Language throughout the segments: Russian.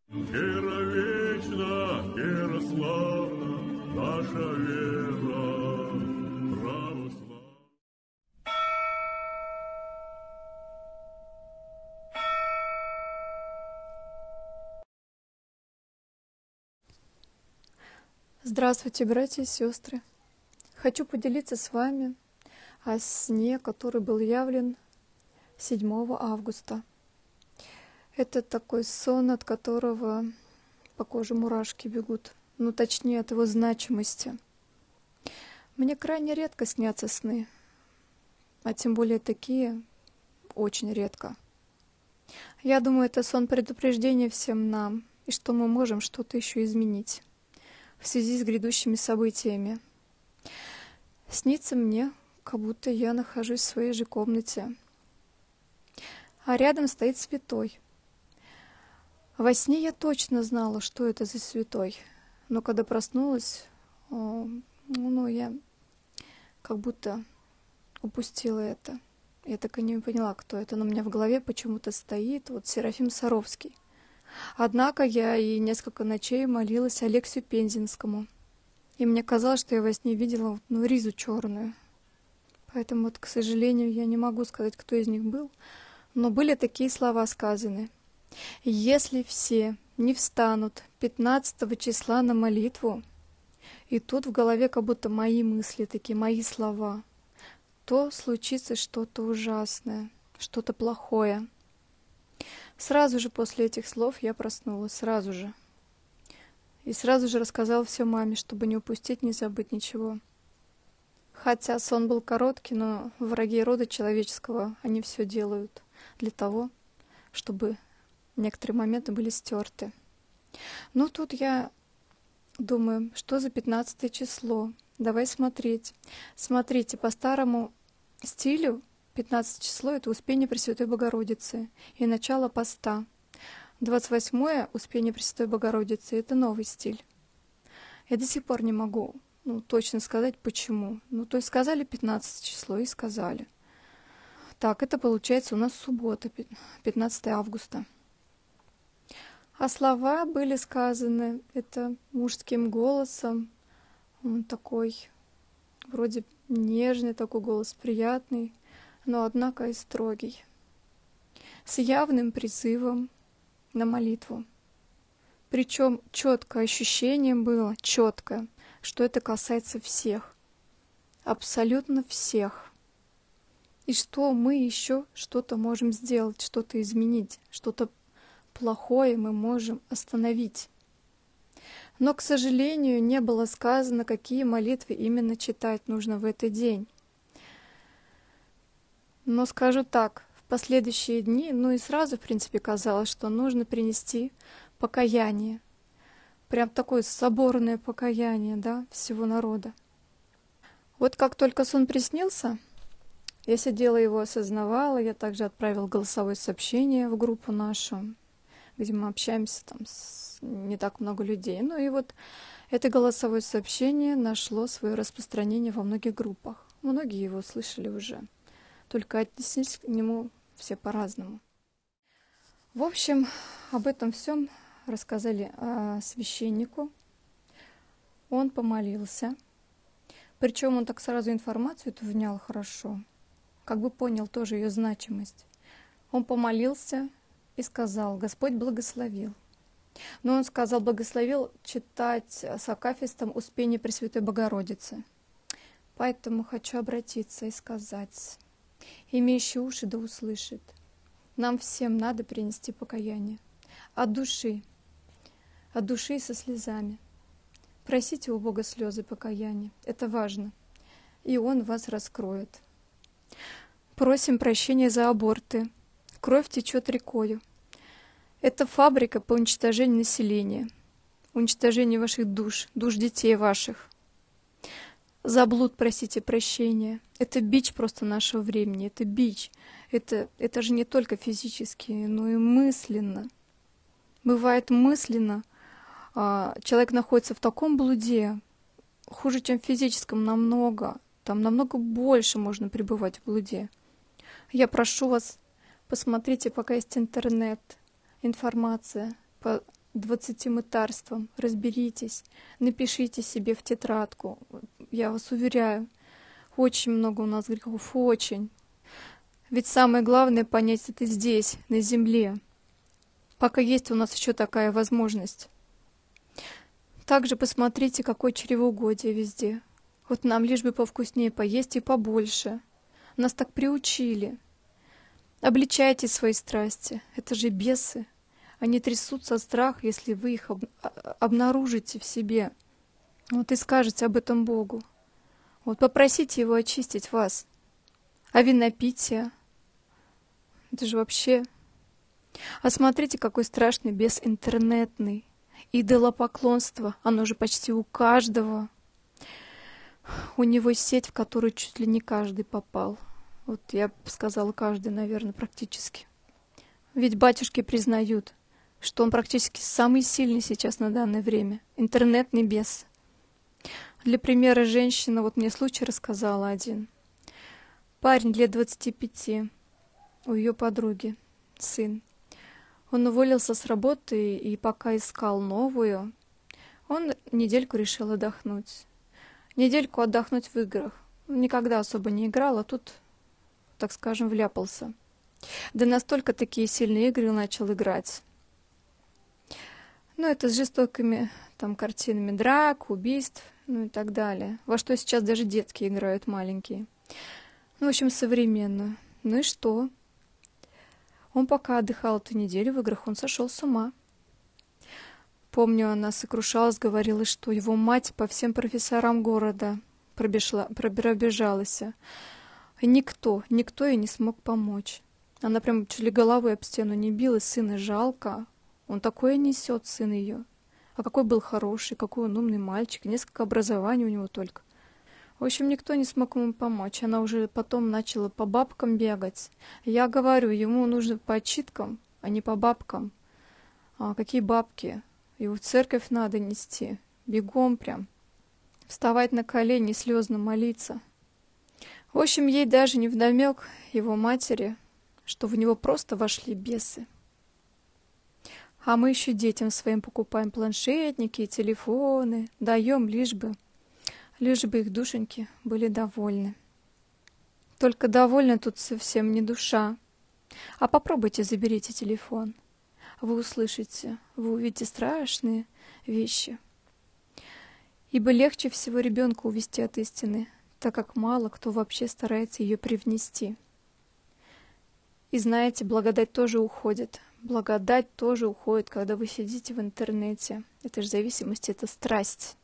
Вера вечна, вера славна, наша вера православна. Здравствуйте, братья и сестры! Хочу поделиться с вами о сне, который был явлен 7 августа. Это такой сон, от которого по коже мурашки бегут, точнее от его значимости. Мне крайне редко снятся сны, а тем более такие очень редко. Я думаю, это сон предупреждения всем нам, и что мы можем что-то еще изменить в связи с грядущими событиями. Снится мне, как будто я нахожусь в своей же комнате, а рядом стоит святой. Во сне я точно знала, что это за святой, но когда проснулась, я как будто упустила это. Я так и не поняла, кто это, но у меня в голове почему-то стоит Серафим Саровский. Однако я и несколько ночей молилась Алексию Пензенскому, и мне казалось, что я во сне видела ризу черную. Поэтому, к сожалению, я не могу сказать, кто из них был, но были такие слова сказаны. Если все не встанут 15 числа на молитву, и тут в голове как будто мои мысли, такие мои слова, то случится что-то ужасное, что-то плохое. Сразу же после этих слов я проснулась, сразу же. И сразу же рассказала все маме, чтобы не упустить, не забыть ничего. Хотя сон был короткий, но враги рода человеческого, они все делают для того, чтобы некоторые моменты были стерты. Тут я думаю, что за 15 число? Давай смотреть. Смотрите, по старому стилю 15 число — это Успение Пресвятой Богородицы и начало поста. 28-е Успение Пресвятой Богородицы — это новый стиль. Я до сих пор не могу точно сказать, почему. То есть сказали 15 число и сказали. Так, это получается у нас суббота, 15 августа. А слова были сказаны, это мужским голосом, он такой, вроде нежный такой голос, приятный, но однако и строгий, с явным призывом на молитву. Причем четкое ощущение было, четкое, что это касается всех, абсолютно всех. И что мы еще что-то можем сделать, что-то изменить, что-то плохое мы можем остановить. Но, к сожалению, не было сказано, какие молитвы именно читать нужно в этот день. Но скажу так, в последующие дни, и сразу, в принципе, казалось, что нужно принести покаяние. Прям такое соборное покаяние, всего народа. Как только сон приснился, я сидела его осознавала, я также отправила голосовое сообщение в группу нашу, где мы общаемся с не так много людей. Это голосовое сообщение нашло свое распространение во многих группах. Многие его слышали уже, только отнеслись к нему все по-разному. В общем, об этом всем рассказали священнику. Он помолился. Причем он так сразу информацию эту внял хорошо, как бы понял тоже ее значимость. Он помолился и сказал: Господь благословил. Но он сказал, благословил читать с акафистом Успение Пресвятой Богородицы. Поэтому хочу обратиться и сказать: имеющий уши да услышит. Нам всем надо принести покаяние. От души и со слезами. Просите у Бога слезы покаяния. Это важно. И Он вас раскроет. Просим прощения за аборты. Кровь течет рекою. Это фабрика по уничтожению населения, уничтожению ваших душ детей ваших. За блуд просите прощения. Это бич просто нашего времени, это бич. Это же не только физически, но и мысленно. Бывает мысленно, человек находится в таком блуде, хуже, чем в физическом намного. Там намного больше можно пребывать в блуде. Я прошу вас, посмотрите, пока есть интернет, информация, 20 разберитесь, напишите себе в тетрадку. Я вас уверяю, очень много у нас грехов, очень. Ведь самое главное понять это здесь, на земле, пока есть у нас еще такая возможность. Также посмотрите, какое чревоугодие везде. Вот нам лишь бы повкуснее поесть и побольше. Нас так приучили. Обличайте свои страсти. Это же бесы. Они трясутся от страха, если вы их обнаружите в себе. Вот и скажете об этом Богу. Вот попросите Его очистить вас. А винопитие? Это же вообще... А смотрите, какой страшный бес интернетный. Идолопоклонство, оно же почти у каждого. У него сеть, в которую чуть ли не каждый попал. Вот я бы сказала, каждый, наверное, практически. Ведь батюшки признают, что он практически самый сильный сейчас на данное время. Интернетный бес. Для примера женщина, вот мне случай рассказала один. Парень лет 25, у ее подруги, сын. Он уволился с работы и пока искал новую, он недельку решил отдохнуть. Недельку отдохнуть в играх. Никогда особо не играл, а тут, так скажем, вляпался. Да настолько такие сильные игры начал играть. Ну, это с жестокими там картинами драк, убийств, ну и так далее. Во что сейчас даже детки играют маленькие. Ну, в общем, современно. Ну и что? Он пока отдыхал эту неделю в играх, он сошел с ума. Помню, она сокрушалась, говорила, что его мать по всем профессорам города пробежалась. И никто ей не смог помочь. Она прям чуть ли головой об стену не билась, сына жалко. Он такое несет, сын ее. А какой был хороший, какой он умный мальчик, несколько образований у него только. В общем, никто не смог ему помочь. Она уже потом начала по бабкам бегать. Я говорю, ему нужно по отчиткам, а не по бабкам. А какие бабки? Его в церковь надо нести. Бегом прям. Вставать на колени, слезно молиться. В общем, ей даже невдомек, его матери, что в него просто вошли бесы. А мы еще детям своим покупаем планшетники и телефоны, даем лишь бы их душеньки были довольны. Только довольна тут совсем не душа. А попробуйте заберите телефон. Вы услышите, вы увидите страшные вещи. Ибо легче всего ребенка увести от истины, так как мало кто вообще старается ее привнести. И знаете, благодать тоже уходит. Благодать тоже уходит, когда вы сидите в интернете. Это же зависимость, это страсть.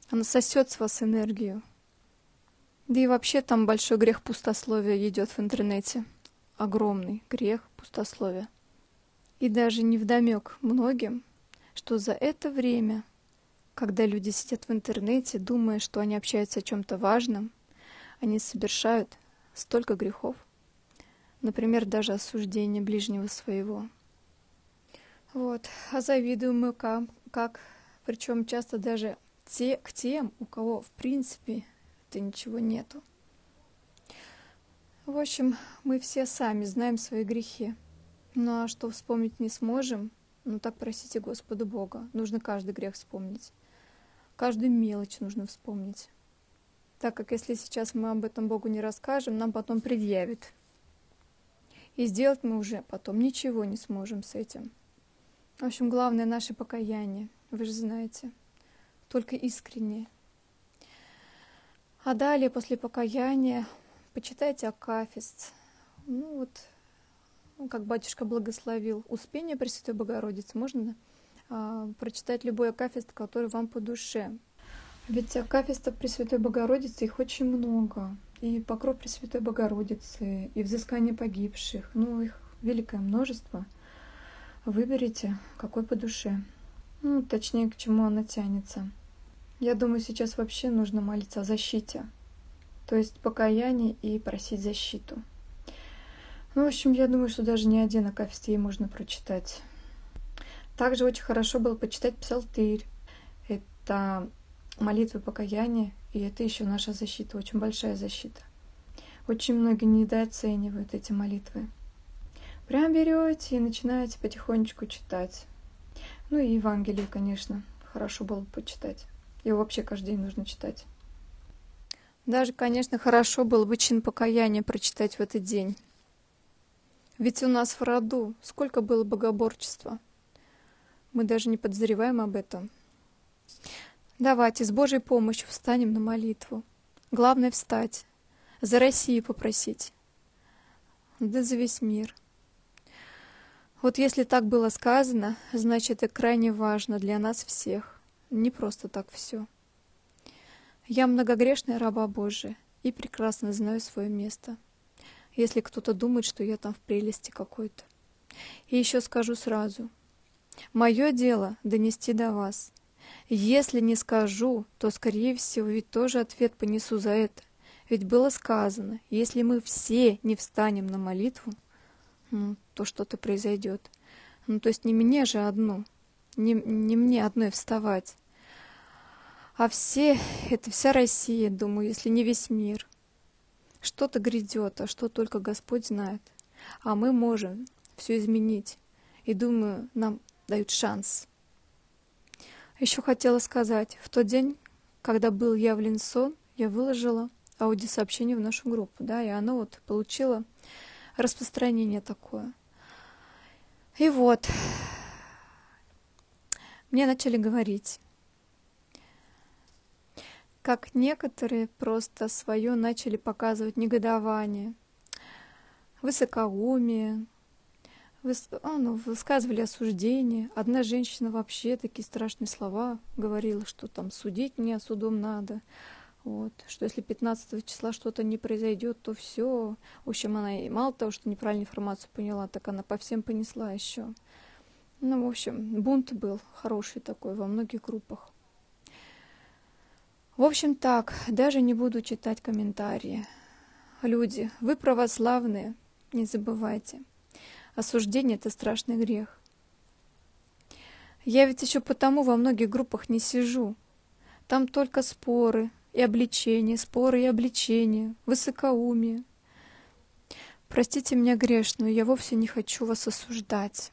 Она сосет с вас энергию. Да и вообще там большой грех пустословия идет в интернете. Огромный грех пустословия. И даже невдомек многим, что за это время, когда люди сидят в интернете, думая, что они общаются о чем-то важном, они совершают столько грехов. Например, даже осуждение ближнего своего. Вот. А завидуем мы как, причем часто даже к тем, у кого в принципе это ничего нету. В общем, мы все сами знаем свои грехи. Ну а что вспомнить не сможем, ну так просите Господа Бога. Нужно каждый грех вспомнить. Каждую мелочь нужно вспомнить. Так как если сейчас мы об этом Богу не расскажем, нам потом предъявит. И сделать мы уже потом ничего не сможем с этим. В общем, главное наше покаяние, вы же знаете. Только искреннее. А далее, после покаяния, почитайте акафист. Ну вот, как батюшка благословил, Успение Пресвятой Богородицы. Можно прочитать любой акафист, который вам по душе. Ведь акафистов Пресвятой Богородицы их очень много. И покров Пресвятой Богородицы, и взыскание погибших. Ну, их великое множество. Выберите, какой по душе. Ну, точнее, к чему она тянется. Я думаю, сейчас вообще нужно молиться о защите. То есть покаяние и просить защиту. Ну, в общем, я думаю, что даже не один акафист ей можно прочитать. Также очень хорошо было почитать псалтырь. Это молитвы покаяния, и это еще наша защита, очень большая защита. Очень многие недооценивают эти молитвы. Прям берете и начинаете потихонечку читать. Ну и Евангелие, конечно, хорошо было бы почитать. Его вообще каждый день нужно читать. Даже, конечно, хорошо было бы чин покаяния прочитать в этот день. Ведь у нас в роду сколько было богоборчества. Мы даже не подозреваем об этом. Давайте с Божьей помощью встанем на молитву. Главное встать, за Россию попросить, да за весь мир. Вот если так было сказано, значит, это крайне важно для нас всех. Не просто так все. Я многогрешная раба Божия и прекрасно знаю свое место. Если кто-то думает, что я там в прелести какой-то. И еще скажу сразу. Мое дело донести до вас. Если не скажу, то, скорее всего, ведь тоже ответ понесу за это. Ведь было сказано, если мы все не встанем на молитву, то что-то произойдет. То есть не мне же одну, не мне одной вставать, а все, это вся Россия, думаю, если не весь мир. Что-то грядет, а что только Господь знает. А мы можем все изменить. И думаю, нам дают шанс. Еще хотела сказать, в тот день, когда был явлен сон, я выложила аудиосообщение в нашу группу, да, и оно вот получило распространение такое. И вот, мне начали говорить, как некоторые просто свое начали показывать негодование, высокоумие, высказывали осуждение. Одна женщина вообще такие страшные слова говорила, что там судить меня судом надо. Вот, что если 15 числа что-то не произойдет, то все. В общем, она и мало того, что неправильную информацию поняла, так она по всем понесла еще. В общем, бунт был хороший такой во многих группах. В общем, так, даже не буду читать комментарии. Люди, вы православные, не забывайте. Осуждение — это страшный грех. Я ведь еще потому во многих группах не сижу. Там только споры и обличения, высокоумие. Простите меня грешную, я вовсе не хочу вас осуждать.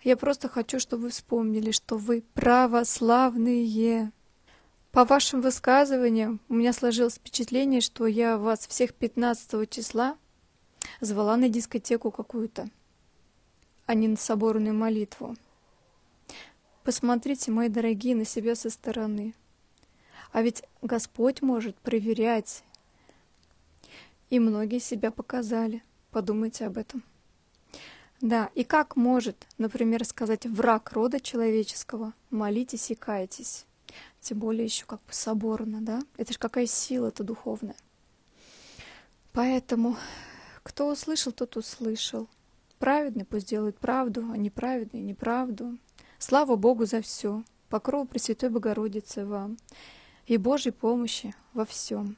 Я просто хочу, чтобы вы вспомнили, что вы православные. По вашим высказываниям у меня сложилось впечатление, что я вас всех 15 числа звала на дискотеку какую-то, а не на соборную молитву. Посмотрите, мои дорогие, на себя со стороны. А ведь Господь может проверять. И многие себя показали. Подумайте об этом. Да, и как может, например, сказать враг рода человеческого: молитесь и кайтесь. Тем более еще как бы соборно, да? Это ж какая сила-то духовная. Поэтому, кто услышал, тот услышал. Праведный пусть делает правду, а неправедный — неправду. Слава Богу за все. Покров Пресвятой Богородицы вам и Божьей помощи во всем.